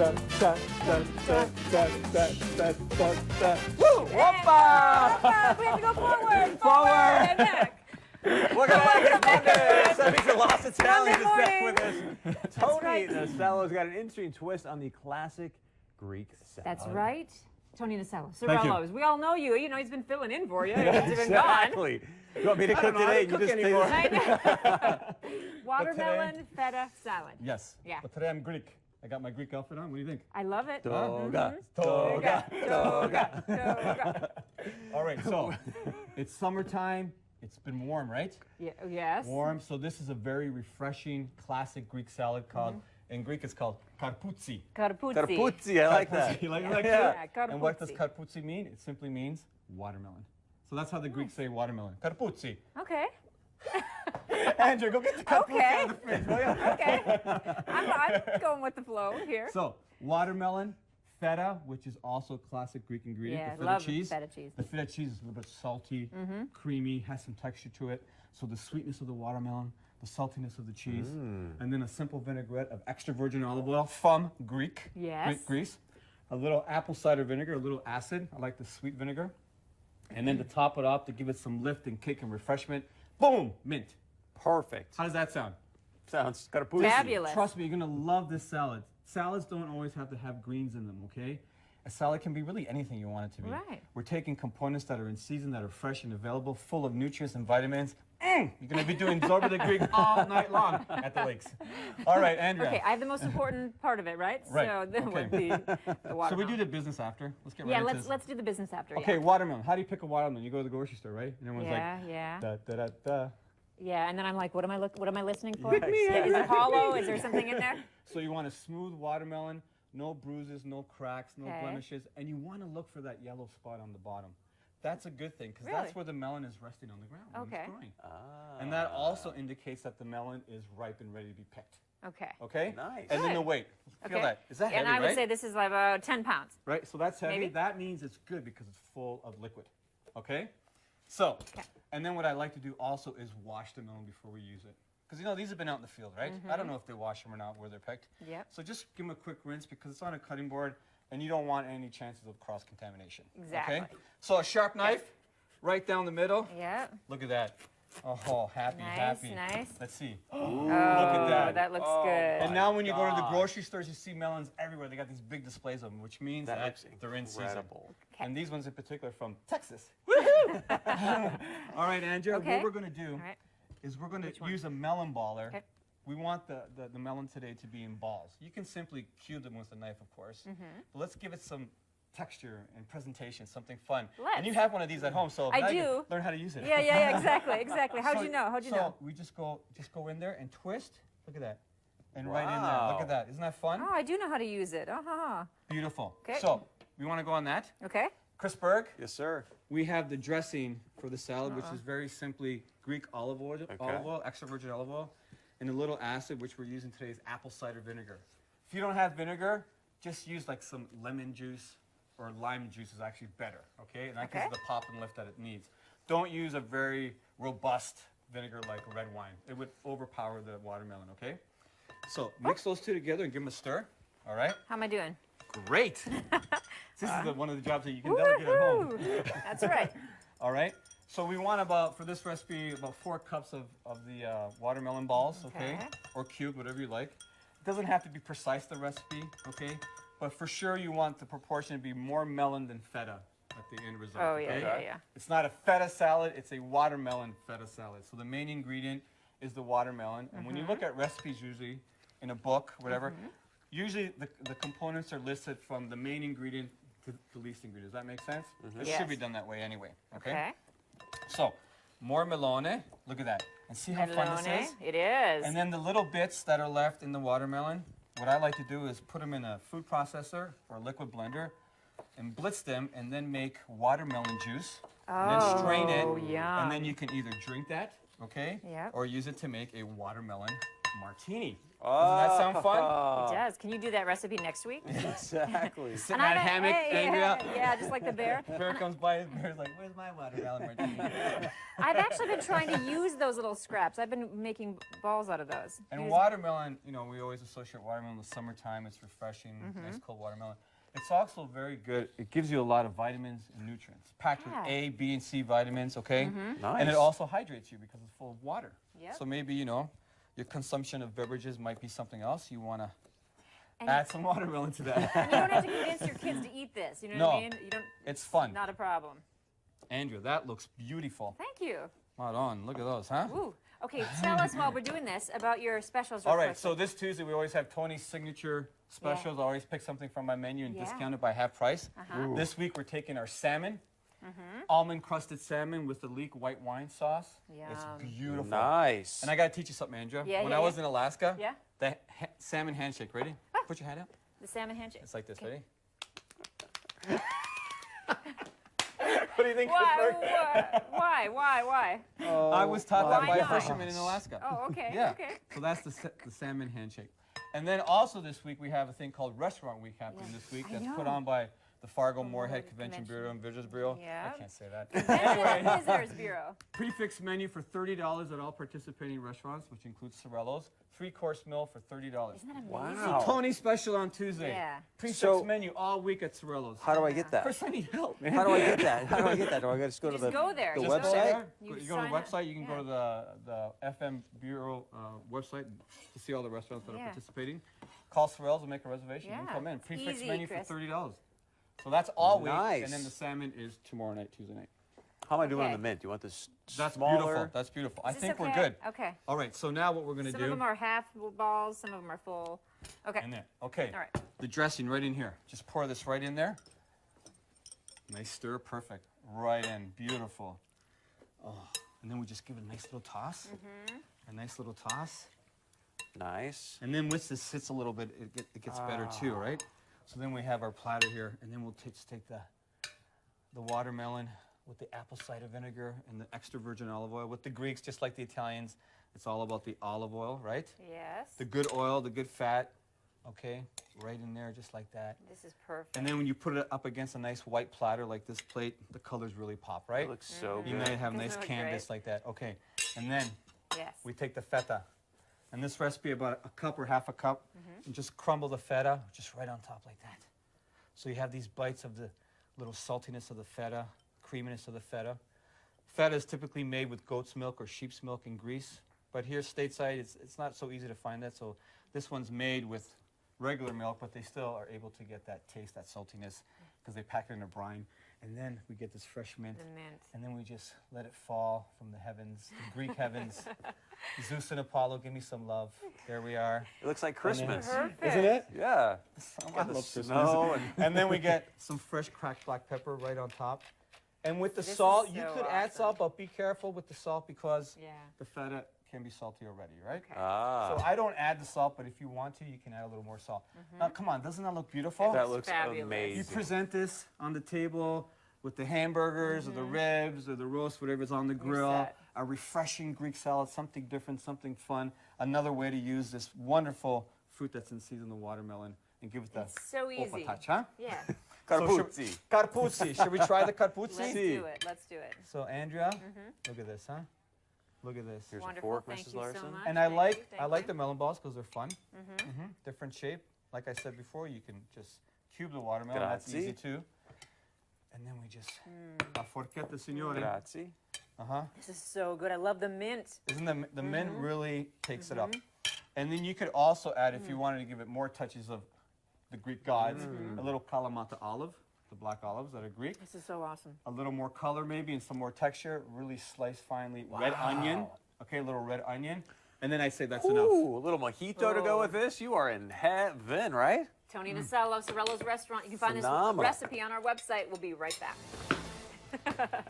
Woo! Whoppa! We have to go forward. Forward. And back. Welcome back. It's Monday. Sunny's the Lost Italian is Monday back morning. with us. Tony, the Cello's got an interesting twist on the classic Greek salad. That's right. Tony Nasello, Thank you. Sorello's. We all know you. You know, he's been filling in for you. He's been gone. Exactly. You want me to cook today? cook You just anymore. I know. Watermelon feta salad. Yes. Yeah. But today I'm Greek. I got my Greek outfit on. What do you think? I love it. Toga. Toga. Toga. All right, so it's summertime. It's been warm, right? Yeah, yes. Warm. So this is a very refreshing, classic Greek salad called, in Greek it's called karpoutsi. Carpuzzi. Carpuzzi, I like that. You like Yeah. that? Yeah, And what does carpuzzi. karpoutsi mean? It simply means watermelon. So that's how the Greeks say watermelon. Karpoutsi. Okay. Andrew, go get the karpoutsi Okay. out of the fridge, will ya? Okay. I'm going with the flow here. So, watermelon, feta, which is also a classic Greek ingredient. Yeah, the feta love cheese. feta cheese. The feta cheese is a little bit salty, creamy, has some texture to it. So the sweetness of the watermelon, the saltiness of the cheese, and then a simple vinaigrette of extra virgin olive oil from Greek, Yes. Greece. A little apple cider vinegar, a little acid. I like the sweet vinegar. And then to top it off, to give it some lift and kick and refreshment, boom, mint. Perfect. How does that sound? Sounds carpuzzi. Fabulous. Trust me, you're gonna love this salad. Salads don't always have to have greens in them, okay? A salad can be really anything you want it to be. Right. We're taking components that are in season, that are fresh and available, full of nutrients and vitamins. You're gonna be doing Zorba the Greek all night long at the lakes. All right, Andrea. Okay, I have the most important part of it, right? Right, So then okay. would be the So watermelon. we do the business after. Let's get right Yeah, into let's this. do the business after. Okay, Yeah. watermelon. How do you pick a watermelon? You go to the grocery store, right? And everyone's Yeah. like, da da da da. Yeah, and then I'm like, what am I listening for? Pick me, Is it hollow? Is there something in there? So you want a smooth watermelon, no bruises, no cracks, no Okay. blemishes, and you want to look for that yellow spot on the bottom. That's a good thing because Really? that's where the melon is resting on the ground when Okay. it's growing. Ah. And that also indicates that the melon is ripe and ready to be picked. Okay. Okay? Nice. And then the Good. weight. Feel Okay. that. Is that And heavy, I would right? say this is like about 10 pounds. Right? So that's heavy. Maybe. That means it's good because it's full of liquid. Okay? So, and then what I like to do also is wash the melon before we use it. Because you know, these have been out in the field, right? I don't know if they wash them or not where they're picked. Yep. So just give them a quick rinse because it's on a cutting board and you don't want any chances of cross-contamination. Exactly. Okay? So a sharp knife, right down the middle. Yeah. Look at that. Oh, happy, Nice, happy. nice. Let's see. Oh, Look at that. that looks Oh, good. And now when you go to the gosh. grocery stores, you see melons everywhere. They got these big displays of them, which means That that looks they're in season. incredible. Okay. And these ones in particular are from Texas. Woohoo! All right, Andrea, Okay. what we're going to do All right. is we're going Which to one? use a melon baller. Okay. We want the melon today to be in balls. You can simply cube them with a knife, of course. But let's give it some texture and presentation, something fun. And you Let's. have one of these at home, so I now you do. learn how to use it. Yeah, exactly. How'd So- you know? How'd you so know? we just go in there and twist. Look at that. And right in there. Look Wow. at that. Isn't that fun? Oh, I do know how to use it. Uh-huh. Beautiful. Okay. So we want to go on that. Okay. Chris Berg, Yes, sir. we have the dressing for the salad, which is very simply Greek olive oil, extra virgin olive oil, and a little acid, which we're using today is apple cider vinegar. If you don't have vinegar, just use like some lemon juice or lime juice is actually better, okay? And that gives it the pop and lift that it needs. Don't use a very robust vinegar like red wine. It would overpower the watermelon, okay? So mix those two together and give them a stir, all right? How am I doing? Great. This is one of the jobs that you can delegate at home. Woohoo! That's right. All right. So we want about, for this recipe, about 4 cups of the watermelon balls, okay? Okay. Or cubed, whatever you like. It doesn't have to be precise, the recipe, okay? But for sure you want the proportion to be more melon than feta at the end result, Oh, okay? yeah. It's not a feta salad, it's a watermelon feta salad. So the main ingredient is the watermelon. And when you look at recipes usually in a book, whatever, usually the components are listed from the main ingredient to the least ingredient. Does that make sense? It should be Yes. done that way anyway, Okay. So, more melone, look at that. And see how fun this Melone. is? It is. And then the little bits that are left in the watermelon, what I like to do is put them in a food processor or a liquid blender and blitz them and then make watermelon juice. And then strain it. Oh, yum. And then you can either drink that, okay? Yep. Or use it to make a watermelon martini. Doesn't that sound Oh. fun? It does. Can you do that recipe next week? Exactly. Sit in that hammock, Andrea. Yeah, just like the bear. Bear comes by, the bear's like, where's my watermelon martini? I've actually been trying to use those little scraps. I've been making balls out of those. And watermelon, you know, we always associate watermelon with summertime. It's refreshing, nice cold watermelon. It's also very good. It gives you a lot of vitamins and nutrients, packed with A, B, and C vitamins, okay? Nice. And it also hydrates you because it's full of water. Yep. So maybe, you know, your consumption of beverages might be something else. You want to And add some watermelon to that. you don't have to convince your kids to eat this. You know what I mean? You don't. It's fun. Not a problem. Andrea, that looks beautiful. Thank you. Right on. Look at those, huh? Ooh. Okay, tell us while we're doing this about your specials. All real right, quick. so this Tuesday we always have Tony's signature specials. I always pick something from my menu and Yeah. discount it by half price. Ooh. This week we're taking our salmon, almond crusted salmon with the leek white wine sauce. It's Yum. beautiful. Nice. And I got to teach you something, Andrea. Yeah, when yeah, I was yeah. in Alaska, Yeah. the salmon handshake, ready? Put your hand out. The salmon handshake. It's like this, Okay. ready? What do you think? Christopher? Why? I was taught that Why by a not? fisherman in Alaska. Oh, okay. Yeah. Okay. So that's the salmon handshake. And then also this week we have a thing called Restaurant Week happening this week I that's know. put on by the Fargo Moorhead Convention. Convention Bureau and Visitors Bureau. Yeah. I can't say that. Anyway. Visitors Bureau. Prefix menu for $30 at all participating restaurants, which includes Sorello's. 3-course meal for $30. Isn't that amazing? Wow. Tony's special on Tuesday. Yeah. Prefix So- menu all week at Sorello's. How do I get that? First, I need help, man. How do I get that? How do I get that? Do I just go to Just the go there. the Just go Go website? there. there. You You go to the sign up. website. You can go Yeah. to the FM Bureau website to see all the restaurants that are Yeah. participating. Call Sorrells and make a reservation. You Yeah. can come in. Prefix Easy, menu Chris. for $30. So that's all week. Nice. And then the salmon is tomorrow night, Tuesday night. How am I doing on Okay. the mint? Do you want this That's smaller? beautiful. That's beautiful. I Is this think we're okay? good. Okay. All right. So now what we're gonna Some do. of them are half balls. Some of them are full. Okay. And then, okay. All right. The dressing right in here. Just pour this right in there. Nice stir, perfect. Right in, beautiful. Oh, and then we just give it a nice little toss. A nice little toss. Nice. And then once this sits a little bit, it gets better too, right? So then we have our platter here, and then we'll just take the watermelon with the apple cider vinegar and the extra virgin olive oil. With the Greeks, just like the Italians, it's all about the olive oil, right? Yes. The good oil, the good fat, okay? Right in there, just like that. This is perfect. And then when you put it up against a nice white platter like this plate, the colors really pop, right? It looks so You good. may have Doesn't nice it look canvas great? like that. Okay, and then Yes. we take the feta. And this recipe, about a cup or half a cup, and just crumble the feta just right on top like that. So you have these bites of the little saltiness of the feta, creaminess of the feta. Feta is typically made with goat's milk or sheep's milk and grease, but here stateside, it's not so easy to find that. So this one's made with regular milk, but they still are able to get that taste, that saltiness, because they pack it in a brine. And then we get this fresh mint. The mint. And then we just let it fall from the heavens, the Greek heavens. Zeus and Apollo, give me some love. There we are. It looks like Christmas. Perfect. Isn't it? Yeah. I Got the love snow Christmas. and And then we get some fresh cracked black pepper right on top. And with the This is salt, you so could add awesome. salt, but be careful with the salt because Yeah. the feta can be salty already, right? Okay. Ah. So I don't add the salt, but if you want to, you can add a little more salt. Now, come on, doesn't that look beautiful? that looks fabulous. You amazing. present this on the table with the hamburgers or the ribs or the roast, whatever's on the grill. set. A refreshing Greek salad, something different, something fun. Another way to use this wonderful fruit that's in season, the watermelon, and give it the It's so opa easy. touch, huh? Yeah. Carpuzzi. Carpuzzi. Should we try the carpuzzi? Let's do it. Let's do it. So Andrea, look at this, huh? Look at this. Here's a Wonderful. fork, Thank Mrs. you Larson. so much. And I Thank like you, I thank like you. the melon balls because they're fun. Different shape. Like I said before, you can just cube the watermelon. That's Grazie. easy too. And then we just a forchetta, signore. Grazie. This is so good. I love the mint. Isn't the mint really takes it up? And then you could also add, if you wanted to give it more touches of the Greek gods, a little kalamata olive, the black olives that are Greek. This is so awesome. A little more color maybe and some more texture. Really sliced finely. Red onion. Okay, a little red onion. And then I say that's enough. Ooh, a little mojito to go with this. You are in heaven, right? Tony Nasello, Sorello's Restaurant. You can find Phenomenal. this recipe on our website. We'll be right back.